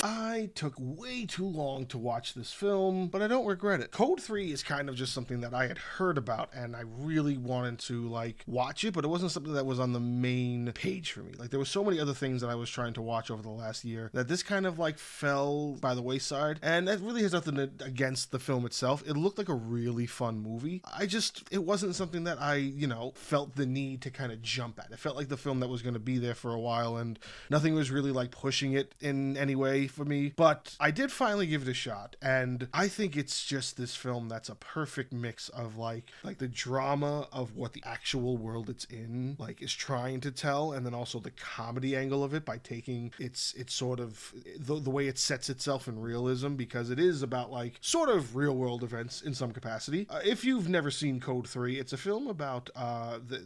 I took way too long to watch this film, but I don't regret it. Code 3 is kind of just something that I had heard about, and I really wanted to, like, watch it, but it wasn't something that was on the main page for me. Like, there were so many other things that I was trying to watch over the last year that this kind of, like, fell by the wayside, and that really has nothing against the film itself. It looked like a really fun movie. It wasn't something that I, felt the need to kind of jump at. It felt like the film that was going to be there for a while, and nothing was really, like, pushing it in any way for me. But I did finally give it a shot, and I think it's just this film that's a perfect mix of, like the drama of what the actual world it's in, like, is trying to tell, and then also the comedy angle of it by taking its sort of the way it sets itself in realism, because it is about, like, sort of real world events in some capacity. If you've never seen Code 3, it's a film about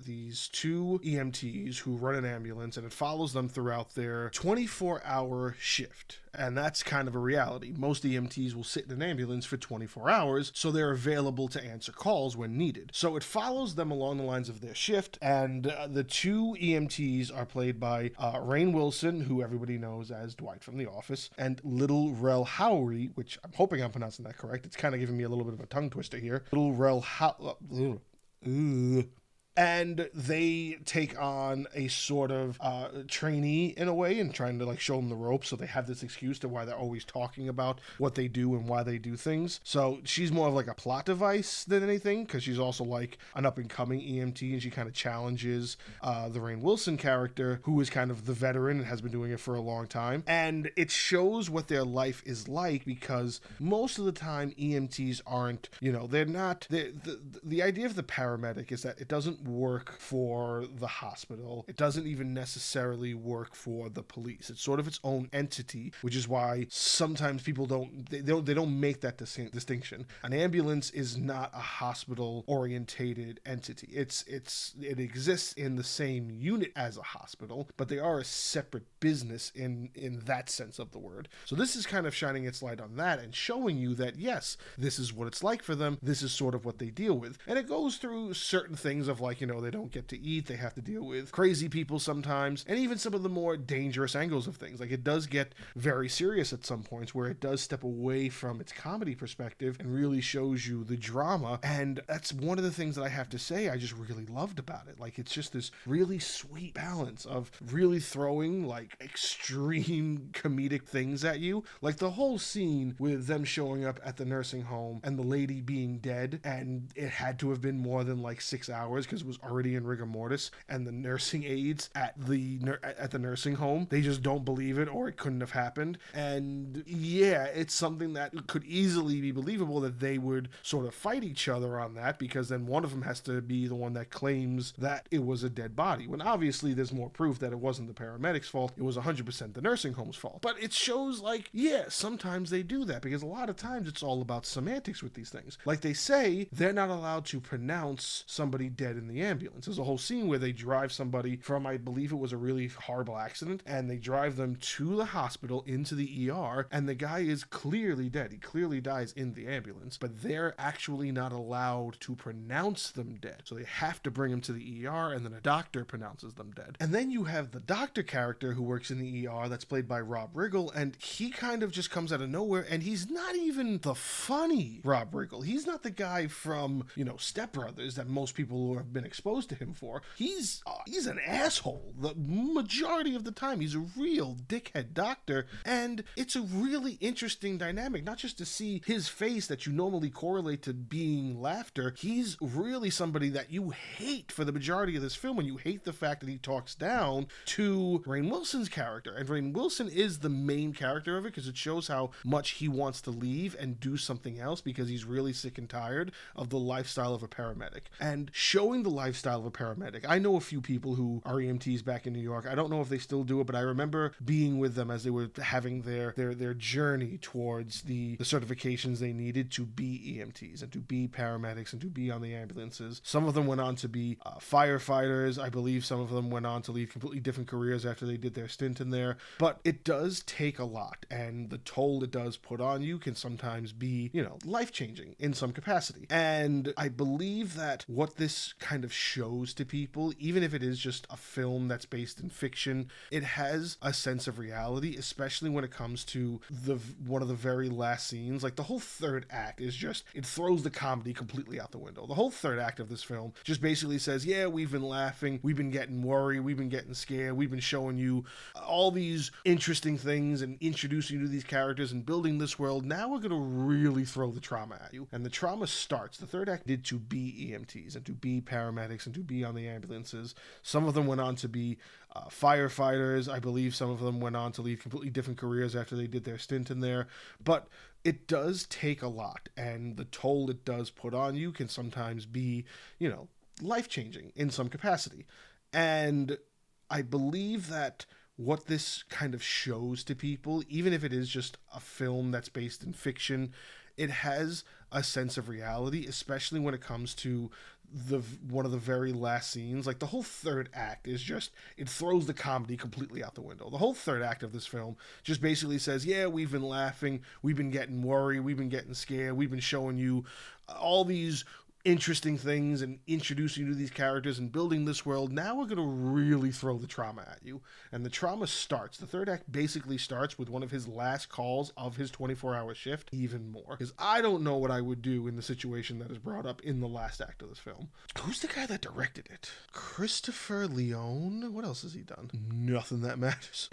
these two EMTs who run an ambulance, and it follows them throughout their 24-hour shift. And that's kind of a reality. Most EMTs will sit in an ambulance for 24 hours, so they're available to answer calls when needed. So it follows them along the lines of their shift, and the two EMTs are played by Rainn Wilson, who everybody knows as Dwight from The Office, and Little Rel Howery, which I'm hoping I'm pronouncing that correct. It's kind of giving me a little bit of a tongue twister here. Little Rel and they take on a sort of trainee in a way and trying to, like, show them the ropes, so they have this excuse to why they're always talking about what they do and why they do things. So she's more of like a plot device than anything, because she's also like an up-and-coming EMT, and she kind of challenges the Rainn Wilson character, who is kind of the veteran and has been doing it for a long time. And it shows what their life is like, because most of the time EMTs aren't, they're not, the idea of the paramedic is that it doesn't work for the hospital. It doesn't even necessarily work for the police. It's sort of its own entity, which is why sometimes people don't make that distinction. An ambulance is not a hospital orientated entity. It exists in the same unit as a hospital, but they are a separate business in that sense of the word. So this is kind of shining its light on that and showing you that, yes, this is what it's like for them. This is sort of what they deal with. And it goes through certain things of, like, they don't get to eat, they have to deal with crazy people sometimes, and even some of the more dangerous angles of things. Like, it does get very serious at some points, where it does step away from its comedy perspective and really shows you the drama. And that's one of the things that I have to say I just really loved about it. Like, it's just this really sweet balance of really throwing, like, extreme comedic things at you. Like, the whole scene with them showing up at the nursing home and the lady being dead, and it had to have been more than, like, 6 hours, because it was already in rigor mortis, and the nursing aides at the nursing home, they just don't believe it, or it couldn't have happened. And yeah, it's something that could easily be believable that they would sort of fight each other on that, because then one of them has to be the one that claims that it was a dead body, when obviously there's more proof that it wasn't the paramedics' fault, it was 100% the nursing home's fault. But it shows, like, yeah, sometimes they do that, because a lot of times it's all about semantics with these things. Like, they say they're not allowed to pronounce somebody dead in the ambulance. There's a whole scene where they drive somebody from, I believe it was a really horrible accident, and they drive them to the hospital into the ER, and the guy is clearly dead. He clearly dies in the ambulance, but they're actually not allowed to pronounce them dead. So they have to bring him to the ER, and then a doctor pronounces them dead. And then you have the doctor character who works in the ER that's played by Rob Riggle, and he kind of just comes out of nowhere, and he's not even the funny Rob Riggle. He's not the guy from, Step Brothers that most people have been exposed to him for. He's an asshole. The majority of the time, he's a real dickhead doctor, and it's a really interesting dynamic, not just to see his face that you normally correlate to being laughter. He's really somebody that you hate for the majority of this film, and you hate the fact that he talks down to Rainn Wilson's character. And Rainn Wilson is the main character of it, because it shows how much he wants to leave and do something else, because he's really sick and tired of the lifestyle of a paramedic. And showing the lifestyle of a paramedic, I know a few people who are EMTs back in New York. I don't know if they still do it, but I remember being with them as they were having their journey towards the certifications they needed to be EMTs and to be paramedics and to be on the ambulances. Some of them went on to be firefighters. I believe some of them went on to lead completely different careers after they did their stint in there. But it does take a lot, and the toll it does put on you can sometimes be, life-changing in some capacity. And I believe that what this kind kind of shows to people, even if it is just a film that's based in fiction, it has a sense of reality, especially when it comes to one of the very last scenes. Like the whole third act is just, it throws the comedy completely out the window. The whole third act of this film just basically says, yeah, we've been laughing, we've been getting worried, we've been getting scared, we've been showing you all these interesting things and introducing you to these characters and building this world. Now we're going to really throw the trauma at you. And the trauma starts. The third act did to be EMTs and to be paramedics and to be on the ambulances. Some of them went on to be firefighters. I believe some of them went on to lead completely different careers after they did their stint in there. But it does take a lot, and the toll it does put on you can sometimes be, life-changing in some capacity. And I believe that what this kind of shows to people, even if it is just a film that's based in fiction, it has a sense of reality, especially when it comes to one of the very last scenes. Like the whole third act is just, it throws the comedy completely out the window. The whole third act of this film just basically says, yeah, we've been laughing, we've been getting worried, we've been getting scared, we've been showing you all these interesting things and introducing you to these characters and building this world. Now we're going to really throw the trauma at you. And the trauma starts. The third act basically starts with one of his last calls of his 24-hour shift, even more. Because I don't know what I would do in the situation that is brought up in the last act of this film. Who's the guy that directed it? Christopher Leone? What else has he done? Nothing that matters.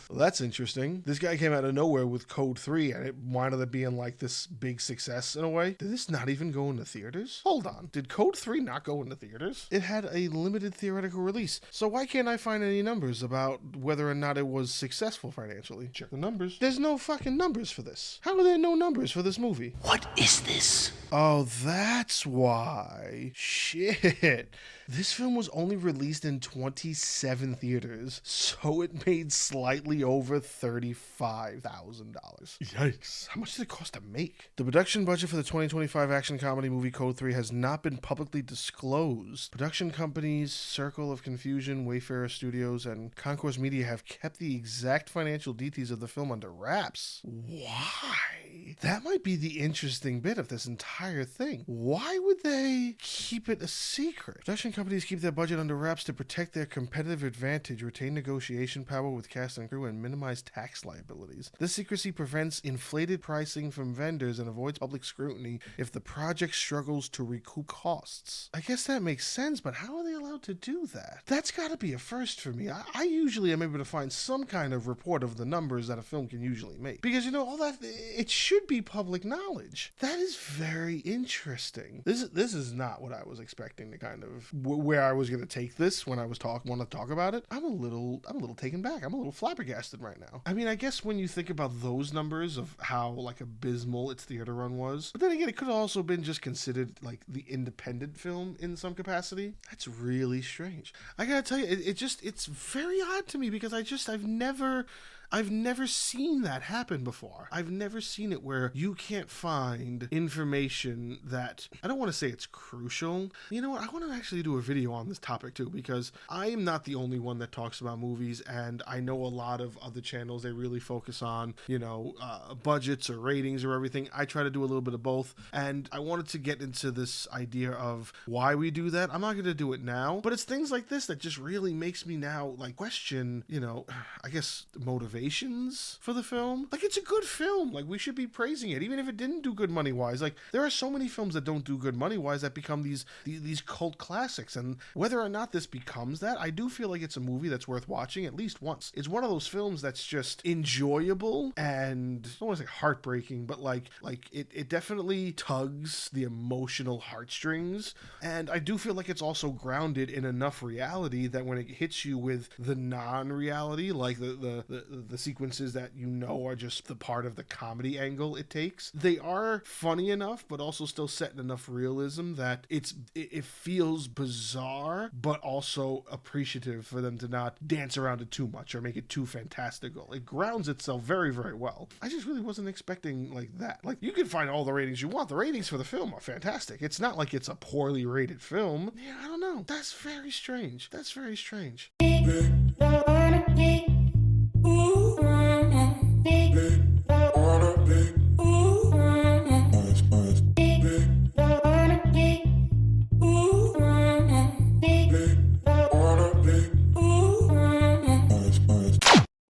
Well, that's interesting. This guy came out of nowhere with Code 3, and it wound up being like this big success in a way. Did this not even go into theaters? Hold on. Did Code 3 not go into theaters? It had a limited theoretical release. So why can't I find any numbers about whether or not it was successful financially? Check the numbers. There's no fucking numbers for this. How are there no numbers for this movie? What is this? Oh, that's why. Shit. This film was only released in 27 theaters, so it made slightly over $35,000. Yikes. How much did it cost to make? The production budget for the 2025 action comedy movie Code 3 has not been publicly disclosed. Production companies Circle of Confusion, Wayfarer Studios, and Concourse Media have kept the exact financial details of the film under wraps. Why? That might be the interesting bit of this entire thing. Why would they keep it a secret? Production companies keep their budget under wraps to protect their competitive advantage, retain negotiation power with cast and crew, and minimize tax liabilities. This secrecy prevents inflated pricing from vendors and avoids public scrutiny if the project struggles to recoup costs. I guess that makes sense, but how are they allowed to do that? That's gotta be a first for me. I usually am able to find some kind of report of the numbers that a film can usually make. Because, all that, it should be public knowledge. That is very interesting. This is not what I was expecting to kind of, where I was going to take this when I was want to talk about it. I'm a little taken back. I'm a little flabbergasted right now. I mean, I guess when you think about those numbers of how like abysmal its theater run was, but then again, it could have also been just considered like the independent film in some capacity. That's really strange. I gotta tell you, it's very odd to me because I've never seen that happen before. I've never seen it where you can't find information that, I don't want to say it's crucial. You know what? I want to actually do a video on this topic too, because I am not the only one that talks about movies, and I know a lot of other channels, they really focus on, budgets or ratings or everything. I try to do a little bit of both, and I wanted to get into this idea of why we do that. I'm not going to do it now, but it's things like this that just really makes me now like question, I guess motivations for the film. Like, it's a good film. Like, we should be praising it, even if it didn't do good money wise. Like, there are so many films that don't do good money wise that become these cult classics, and whether or not this becomes that, I do feel like it's a movie that's worth watching at least once. It's one of those films that's just enjoyable and, I don't want to say heartbreaking, but like it definitely tugs the emotional heartstrings, and I do feel like it's also grounded in enough reality that when it hits you with the non-reality, like the sequences that are just the part of the comedy angle it takes, they are funny enough but also still set in enough realism that it feels bizarre but also appreciative for them to not dance around it too much or make it too fantastical. It grounds itself very, very well. I just really wasn't expecting like that. Like, you can find all the ratings you want. The ratings for the film are fantastic. It's not like it's a poorly rated film. Yeah, I don't know. That's very strange.